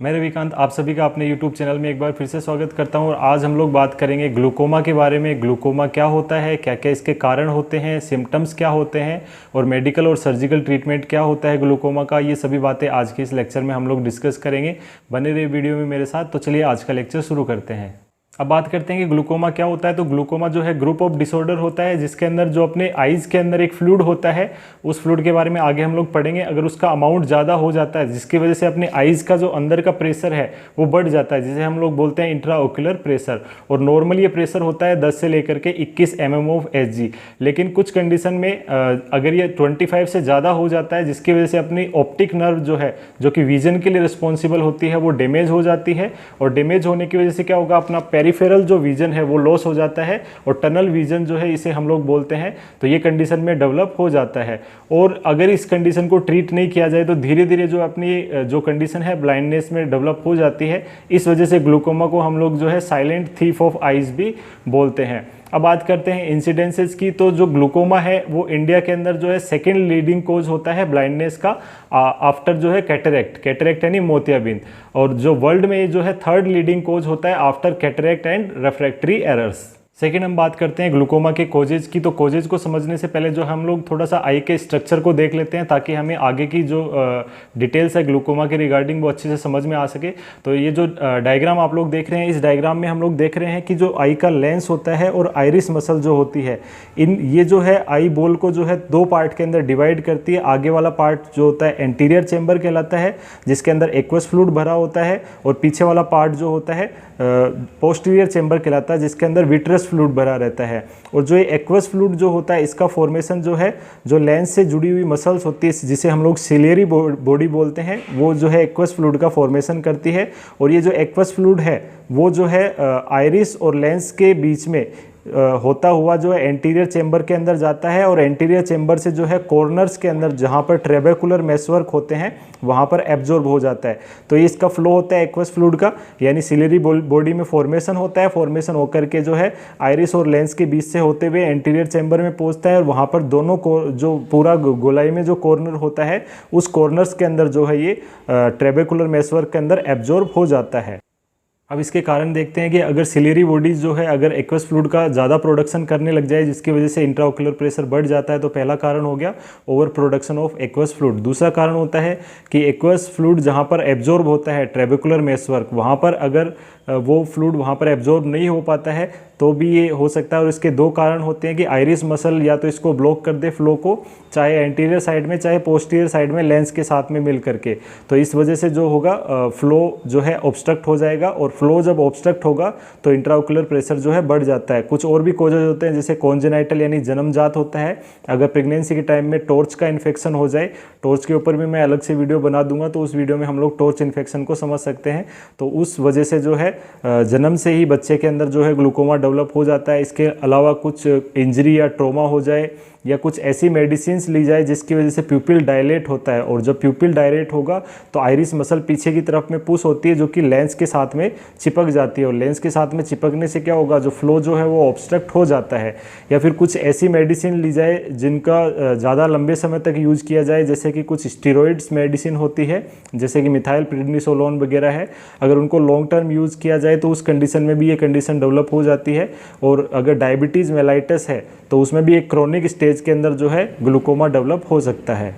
मैं रविकांत आप सभी का अपने YouTube चैनल में एक बार फिर से स्वागत करता हूं और आज हम लोग बात करेंगे ग्लूकोमा के बारे में। ग्लूकोमा क्या होता है, क्या क्या इसके कारण होते हैं, सिम्टम्स क्या होते हैं और मेडिकल और सर्जिकल ट्रीटमेंट क्या होता है ग्लूकोमा का। ये सभी बातें आज के इस लेक्चर में हम लोग डिस्कस करेंगे। बने रहिए वीडियो में मेरे साथ। तो चलिए आज का लेक्चर शुरू करते हैं। अब बात करते हैं कि ग्लूकोमा क्या होता है। तो ग्लूकोमा जो है ग्रुप ऑफ डिसऑर्डर होता है जिसके अंदर जो अपने आईज के अंदर एक फ्लूइड होता है, उस फ्लूइड के बारे में आगे हम लोग पढ़ेंगे। अगर उसका अमाउंट ज़्यादा हो जाता है जिसकी वजह से अपने आईज का जो अंदर का प्रेशर है वो बढ़ जाता है, जिसे हम लोग बोलते हैं इंट्राओक्यूलर प्रेशर। और नॉर्मल ये प्रेशर होता है 10 से लेकर के 21 mm ऑफ Hg। लेकिन कुछ कंडीशन में अगर ये 25 से ज़्यादा हो जाता है जिसकी वजह से अपनी ऑप्टिक नर्व जो है, जो कि विजन के लिए रिस्पॉन्सिबल होती है, वो डैमेज हो जाती है। और डैमेज होने की वजह से क्या होगा, अपना पेरिफेरल जो विजन है वो लॉस हो जाता है और टनल विजन जो है इसे हम लोग बोलते हैं। तो ये कंडीशन में डेवलप हो जाता है। और अगर इस कंडीशन को ट्रीट नहीं किया जाए तो धीरे धीरे जो अपनी जो कंडीशन है ब्लाइंडनेस में डेवलप हो जाती है। इस वजह से ग्लूकोमा को हम लोग जो है साइलेंट थीफ ऑफ आइज भी बोलते हैं। अब बात करते हैं इंसिडेंसेस की। तो जो ग्लूकोमा है वो इंडिया के अंदर जो है सेकेंड लीडिंग कोज होता है ब्लाइंडनेस का आफ्टर जो है कैटरेक्ट यानी मोतियाबिंद। और जो वर्ल्ड में जो है थर्ड लीडिंग कोज होता है after cataract and refractory errors. Second हम बात करते हैं ग्लूकोमा के कोजेज की। तो कोजेज को समझने से पहले जो हम लोग थोड़ा सा आई के स्ट्रक्चर को देख लेते हैं ताकि हमें आगे की जो डिटेल्स है ग्लूकोमा के रिगार्डिंग वो अच्छे से समझ में आ सके। तो ये जो डायग्राम आप लोग देख रहे हैं, इस डायग्राम में हम लोग देख रहे हैं कि जो आई का लेंस होता है और आइरिस मसल जो होती है, ये जो है आई बॉल को जो है दो पार्ट के अंदर डिवाइड करती है। आगे वाला पार्ट जो होता है एंटीरियर चेंबर कहलाता है जिसके अंदर एक्वस फ्लूइड भरा होता है, और पीछे वाला पार्ट जो होता है पोस्टीरियर चेंबर कहलाता है जिसके अंदर विट्रस फ्लूइड भरा रहता है। और जो ये एक्वस फ्लूइड जो होता है इसका फॉर्मेशन जो है, जो लेंस से जुड़ी हुई मसल्स होती है जिसे हम लोग सिलियरी बॉडी बोलते हैं, वो जो है एक्वस फ्लूइड का फॉर्मेशन करती है। और ये जो एक्वस फ्लूइड है वो जो है आइरिस और लेंस के बीच में होता हुआ जो है एंटीरियर चेंबर के अंदर जाता है, और एंटीरियर चेंबर से जो है कॉर्नर्स के अंदर जहाँ पर ट्रेबेकुलर मेसवर्क होते हैं वहाँ पर एब्जॉर्ब हो जाता है। तो ये इसका फ्लो होता है एक्वस फ्लूइड का, यानी सिलियरी बॉडी में फॉर्मेशन होता है। फॉर्मेशन होकर के जो है आइरिस और लेंस के बीच से होते हुए एंटीरियर चेंबर में पहुँचता है, और वहाँ पर दोनों को जो पूरा गोलाई में जो कॉर्नर होता है उस कॉर्नर्स के अंदर जो है ये ट्रेबेकुलर मेसवर्क के अंदर एब्जॉर्ब हो जाता है। अब इसके कारण देखते हैं कि अगर सिलियरी बॉडीज जो है अगर एक्वस फ्लूइड का ज़्यादा प्रोडक्शन करने लग जाए जिसकी वजह से इंट्राओक्यूलर प्रेशर बढ़ जाता है, तो पहला कारण हो गया over production of aqueous fluid. दूसरा कारण होता है कि एक्वस फ्लूइड जहाँ पर एब्जॉर्ब होता है ट्रेबेकुलर मेसवर्क, वहाँ पर अगर वो फ्लूइड वहाँ पर एब्जॉर्ब नहीं हो पाता है तो भी ये हो सकता है। और इसके दो कारण होते हैं कि आइरिस मसल या तो इसको ब्लॉक कर दे फ्लो को, चाहे एंटीरियर साइड में चाहे पोस्टीरियर साइड में लेंस के साथ में मिल करके। तो इस वजह से जो होगा फ्लो जो है ऑब्स्ट्रक्ट हो जाएगा, और फ्लो जब ऑब्स्ट्रक्ट होगा तो इंट्राओक्यूलर प्रेशर जो है बढ़ जाता है। कुछ और भी कॉजेज होते हैं जैसे कॉन्जेनाइटल यानी जन्मजात होता है। अगर प्रेगनेंसी के टाइम में टॉर्च का इन्फेक्शन हो जाए, टॉर्च के ऊपर भी मैं अलग से वीडियो बना दूंगा, तो उस वीडियो में हम लोग टॉर्च इन्फेक्शन को समझ सकते हैं। तो उस वजह से जो है जन्म से ही बच्चे के अंदर जो है ग्लूकोमा डेवलप हो जाता है। इसके अलावा कुछ इंजरी या ट्रॉमा हो जाए या कुछ ऐसी मेडिसिन्स ली जाए जिसकी वजह से प्यूपिल डायलेट होता है, और जब प्यूपिल डायलेट होगा तो आइरिस मसल पीछे की तरफ में पुश होती है जो कि लेंस के साथ में चिपक जाती है, और लेंस के साथ में चिपकने से क्या होगा, जो फ्लो जो है वो ऑब्स्ट्रक्ट हो जाता है। या फिर कुछ ऐसी मेडिसिन ली जाए जिनका ज़्यादा लंबे समय तक यूज किया जाए, जैसे कि कुछ स्टीरॉइड्स मेडिसिन होती है जैसे कि मिथाइल प्रेडनिसोलोन वगैरह है। अगर उनको लॉन्ग टर्म यूज़ किया जाए तो उस कंडीशन में भी ये कंडीशन डेवलप हो जाती है। और अगर डायबिटीज़ मेलाइटस है तो उसमें भी एक क्रोनिक स्टेज के अंदर जो है ग्लूकोमा डेवलप हो सकता है।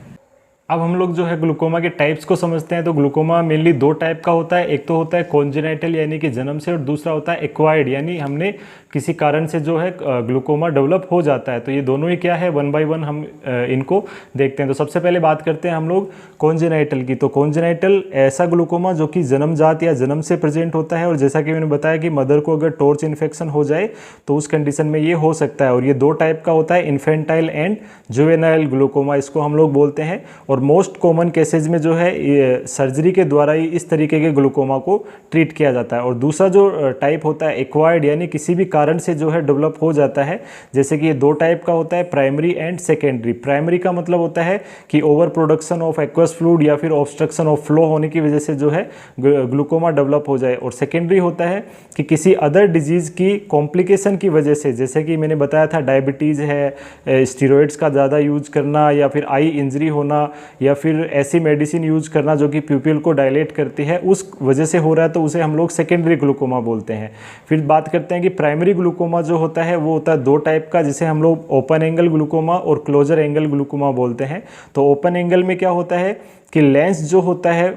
अब हम लोग जो है ग्लूकोमा के टाइप्स को समझते हैं। तो ग्लूकोमा मेनली दो टाइप का होता है। एक तो होता है कॉन्जेनाइटल यानी कि जन्म से, और दूसरा होता है एक्वायर्ड यानी हमने किसी कारण से जो है ग्लूकोमा डेवलप हो जाता है। तो ये दोनों ही क्या है, वन बाय वन हम इनको देखते हैं। तो सबसे पहले बात करते हैं हम लोग कॉन्जेनाइटल की। तो कॉन्जेनाइटल ऐसा ग्लूकोमा जो कि जन्मजात या जन्म से प्रेजेंट होता है, और जैसा कि मैंने बताया कि मदर को अगर टॉर्च इन्फेक्शन हो जाए तो उस कंडीशन में ये हो सकता है। और ये दो टाइप का होता है, इन्फेंटाइल एंड जुवेनाइल ग्लूकोमा इसको हम लोग बोलते हैं। और मोस्ट कॉमन केसेज में जो है सर्जरी के द्वारा ही इस तरीके के ग्लूकोमा को ट्रीट किया जाता है। और दूसरा जो टाइप होता है एक्वायर्ड यानी किसी भी कारण से जो है डेवलप हो जाता है, जैसे कि ये दो टाइप का होता है, प्राइमरी एंड सेकेंडरी। प्राइमरी का मतलब होता है कि over production of aqueous fluid या फिर ऑब्स्ट्रक्शन ऑफ फ्लो होने की वजह से जो है ग्लूकोमा डेवलप हो जाए। और सेकेंडरी होता है कि किसी अदर डिजीज़ की कॉम्प्लिकेशन की वजह से, जैसे कि मैंने बताया था डायबिटीज़ है, स्टीरॉइड्स का ज़्यादा यूज करना, या फिर आई इंजरी होना, या फिर ऐसी मेडिसिन यूज करना जो कि प्यूपिल को डायलेट करती है, उस वजह से हो रहा है तो उसे हम लोग सेकेंडरी ग्लूकोमा बोलते हैं। फिर बात करते हैं कि प्राइमरी ग्लूकोमा जो होता है वो होता है दो टाइप का, जिसे हम लोग ओपन एंगल ग्लूकोमा और क्लोजर एंगल ग्लूकोमा बोलते हैं। तो ओपन एंगल में क्या होता है कि लेंस जो होता है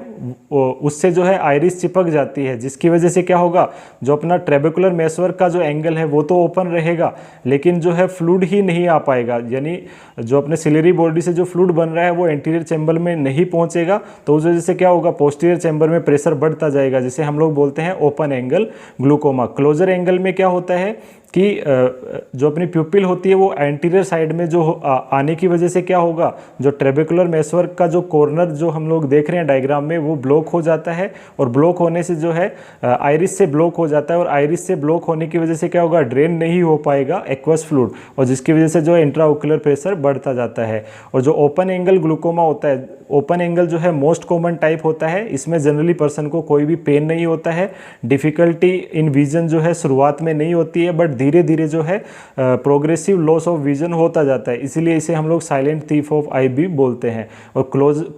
उससे जो है आइरिस चिपक जाती है, जिसकी वजह से क्या होगा, जो अपना ट्रेबेकुलर मेसवर्क का जो एंगल है वो तो ओपन रहेगा, लेकिन जो है फ्लूइड ही नहीं आ पाएगा, यानी जो अपने सिलेरी बॉडी से जो फ्लूइड बन रहा है वो एंटीरियर चैम्बर में नहीं पहुंचेगा। तो उस वजह से क्या होगा, पोस्टीरियर चैम्बर में प्रेशर बढ़ता जाएगा, जिसे हम लोग बोलते हैं open angle glaucoma. Closure angle में क्या होता है कि जो अपनी प्यूपिल होती है वो एंटीरियर साइड में जो आने की वजह से क्या होगा, जो ट्रेबेकुलर मेसवर्क का जो कॉर्नर जो हम लोग देख रहे हैं डायग्राम में वो ब्लॉक हो जाता है, और ब्लॉक होने से जो है आइरिस से ब्लॉक हो जाता है, और आइरिस से ब्लॉक होने की वजह से क्या होगा, ड्रेन नहीं हो पाएगा एक्वस फ्लूइड, और जिसकी वजह से जो इंट्राओक्युलर प्रेशर बढ़ता जाता है। और जो ओपन एंगल ग्लूकोमा होता है, ओपन एंगल जो है मोस्ट कॉमन टाइप होता है, इसमें जनरली पर्सन को कोई भी पेन नहीं होता है, डिफिकल्टी इन विजन जो है शुरुआत में नहीं होती है, बट धीरे धीरे जो है प्रोग्रेसिव लॉस ऑफ विजन होता जाता है, इसीलिए इसे हम लोग साइलेंट थीफ ऑफ आई भी बोलते हैं। और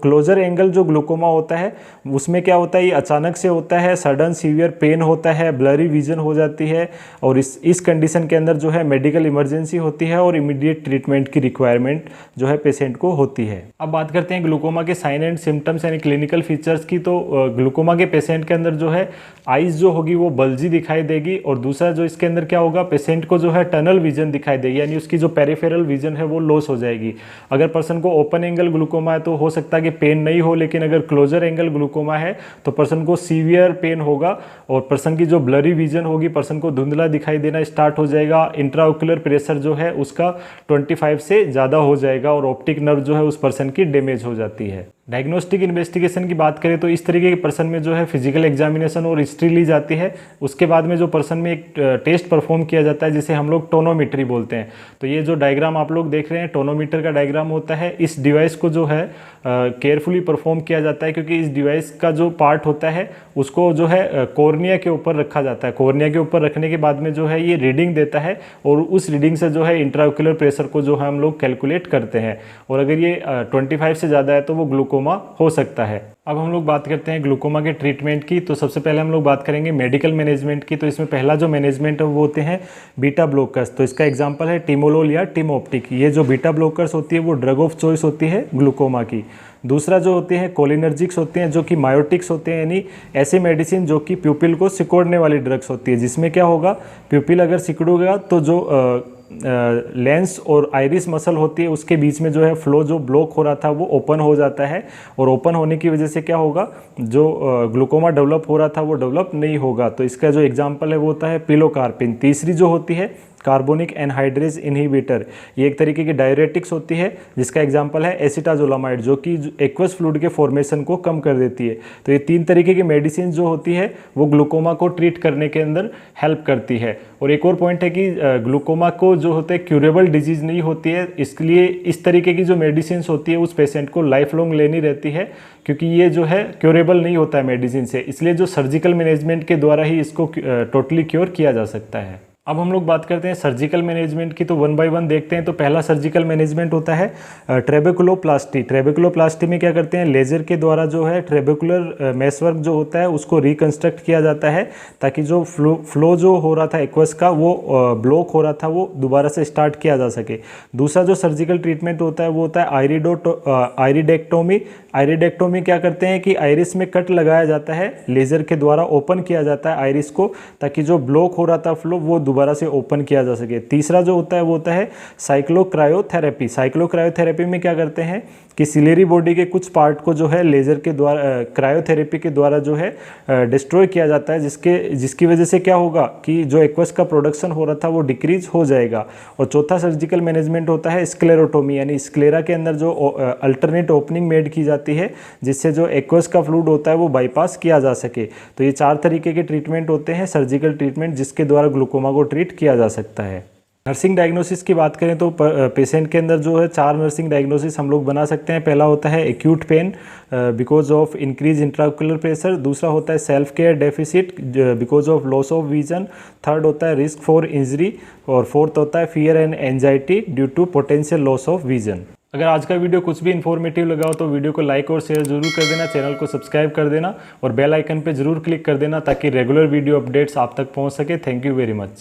क्लोजर एंगल जो ग्लूकोमा होता है उसमें क्या होता है, ये अचानक से होता है, सडन सीवियर पेन होता है, ब्लरी विजन हो जाती है, और इस कंडीशन के अंदर जो है मेडिकल इमरजेंसी होती है और इमीडिएट ट्रीटमेंट की रिक्वायरमेंट जो है पेशेंट को होती है। अब बात करते हैं ग्लूकोमा के साइन एंड सिम्टम्स यानी क्लिनिकल फीचर्स की। तो ग्लूकोमा के पेशेंट के अंदर जो है आइज जो होगी वो बल्जी दिखाई देगी, और दूसरा जो इसके अंदर क्या होगा, पेशेंट को जो है टनल विजन दिखाई देगी, यानी उसकी जो पेरिफेरल विजन है वो लॉस हो जाएगी। अगर पर्सन को ओपन एंगल ग्लूकोमा है तो हो सकता है कि पेन नहीं हो, लेकिन अगर क्लोजर एंगल ग्लूकोमा है तो पर्सन को सीवियर पेन होगा, और पर्सन की जो ब्लरी विजन होगी, पर्सन को धुंधला दिखाई देना स्टार्ट हो जाएगा, इंट्राओक्युलर प्रेशर जो है उसका 25 से ज़्यादा हो जाएगा, और ऑप्टिक नर्व जो है उस पर्सन की डैमेज हो जाती है। डायग्नोस्टिक इन्वेस्टिगेशन की बात करें तो इस तरीके के पर्सन में जो है फिजिकल एग्जामिनेशन और हिस्ट्री ली जाती है, उसके बाद में जो पर्सन में एक टेस्ट परफॉर्म किया जाता है जिसे हम लोग टोनोमीट्री बोलते हैं। तो ये जो डायग्राम आप लोग देख रहे हैं टोनोमीटर का डायग्राम होता है। इस डिवाइस को जो है केयरफुली परफॉर्म किया जाता है, क्योंकि इस डिवाइस का जो पार्ट होता है उसको जो है कॉर्निया के ऊपर रखा जाता है। कॉर्निया के ऊपर रखने के बाद में जो है ये रीडिंग देता है, और उस रीडिंग से जो है इंट्राओक्युलर प्रेशर को जो है हम लोग कैलकुलेट करते हैं, और अगर ये 25 से ज़्यादा है तो वो ग्लूकोमा हो सकता है। अब हम लोग बात करते हैं ग्लूकोमा के ट्रीटमेंट की। तो सबसे पहले हम लोग बात करेंगे मेडिकल मैनेजमेंट की। तो इसमें पहला जो मैनेजमेंट है वो होते हैं बीटा ब्लॉकर्स। तो इसका एग्जांपल है टिमोलोल या टिमोप्टिक। ये जो बीटा ब्लॉकर्स होती है वो ड्रग ऑफ चॉइस होती है ग्लूकोमा की। दूसरा जो होते हैं कोलिनर्जिक्स होते हैं, जो कि मायोटिक्स होते हैं, यानी ऐसे मेडिसिन जो कि प्यूपिल को सिकोड़ने वाली ड्रग्स होती है, जिसमें क्या होगा, प्यूपिल अगर सिकुड़ेगा तो जो लेंस और आइरिस मसल होती है उसके बीच में जो है फ्लो जो ब्लॉक हो रहा था वो ओपन हो जाता है, और ओपन होने की वजह से क्या होगा, जो ग्लूकोमा डेवलप हो रहा था वो डेवलप नहीं होगा। तो इसका जो एग्जांपल है वो होता है पिलोकार्पिन। तीसरी जो होती है कार्बोनिक एनहाइड्रेज इनहिबिटर, ये एक तरीके की डायरेटिक्स होती है, जिसका एग्जांपल है एसिटाजोलामाइड, जो कि एक्वस फ्लूइड के फॉर्मेशन को कम कर देती है। तो ये तीन तरीके की मेडिसिन जो होती है वो ग्लूकोमा को ट्रीट करने के अंदर हेल्प करती है। और एक और पॉइंट है कि ग्लूकोमा को जो होता है क्यूरेबल डिजीज नहीं होती है, इसलिए इस तरीके की जो मेडिसिन होती है उस पेशेंट को लाइफ लॉन्ग लेनी रहती है, क्योंकि ये जो है क्यूरेबल नहीं होता है मेडिसिन से, इसलिए जो सर्जिकल मैनेजमेंट के द्वारा ही इसको टोटली क्योर किया जा सकता है। अब हम लोग बात करते हैं सर्जिकल मैनेजमेंट की। तो वन बाय वन देखते हैं। तो पहला सर्जिकल मैनेजमेंट होता है ट्रेबेकुलोप्लास्टी। ट्रेबेकुलोप्लास्टी में क्या करते हैं, लेजर के द्वारा जो है ट्रेबेकुलर मेसवर्क जो होता है उसको रिकंस्ट्रक्ट किया जाता है, ताकि जो फ्लो जो हो रहा था एक्वस का वो ब्लॉक हो रहा था वो दोबारा से स्टार्ट किया जा सके। दूसरा जो सर्जिकल ट्रीटमेंट होता है वो होता है आइरिडेक्टोमी। आइरिडेक्टोमी क्या करते हैं कि आइरिस में कट लगाया जाता है, लेजर के द्वारा ओपन किया जाता है आइरिस को, ताकि जो ब्लॉक हो रहा था फ्लो वो दोबारा से ओपन किया जा सके। तीसरा जो होता है वो होता है साइक्लोक्रायोथेरेपी। साइक्लोक्रायोथेरेपी में क्या करते हैं कि सिलेरी बॉडी के कुछ पार्ट को जो है लेजर के द्वारा क्रायोथेरेपी के द्वारा जो है डिस्ट्रॉय किया जाता है, जिसकी वजह से क्या होगा कि जो एक्वस का प्रोडक्शन हो रहा था वो डिक्रीज हो जाएगा। और चौथा सर्जिकल मैनेजमेंट होता है स्क्लेरोटोमी, यानी स्क्लेरा के अंदर जो अल्टरनेट ओपनिंग मेड की जाती है, जिससे जो एक्वस का फ्लूइड होता है वो बाईपास किया जा सके। तो ये चार तरीके के ट्रीटमेंट होते हैं सर्जिकल ट्रीटमेंट, जिसके द्वारा ग्लूकोमा को ट्रीट किया जा सकता है। नर्सिंग डायग्नोसिस की बात करें तो पेशेंट के अंदर जो है चार नर्सिंग डायग्नोसिस हम लोग बना सकते हैं। पहला होता है acute pain because of increase intraocular pressure. दूसरा होता है self care deficit because of loss of vision. Third होता है रिस्क फॉर इंजरी, और फोर्थ होता है fear and anxiety due to potential loss of vision. अगर आज का वीडियो कुछ भी इन्फॉर्मेटिव लगा हो तो वीडियो को लाइक और शेयर जरूर कर देना, चैनल को सब्सक्राइब कर देना और बेल आइकन पे जरूर क्लिक कर देना ताकि रेगुलर वीडियो अपडेट्स आप तक पहुंच सके। Thank you very much.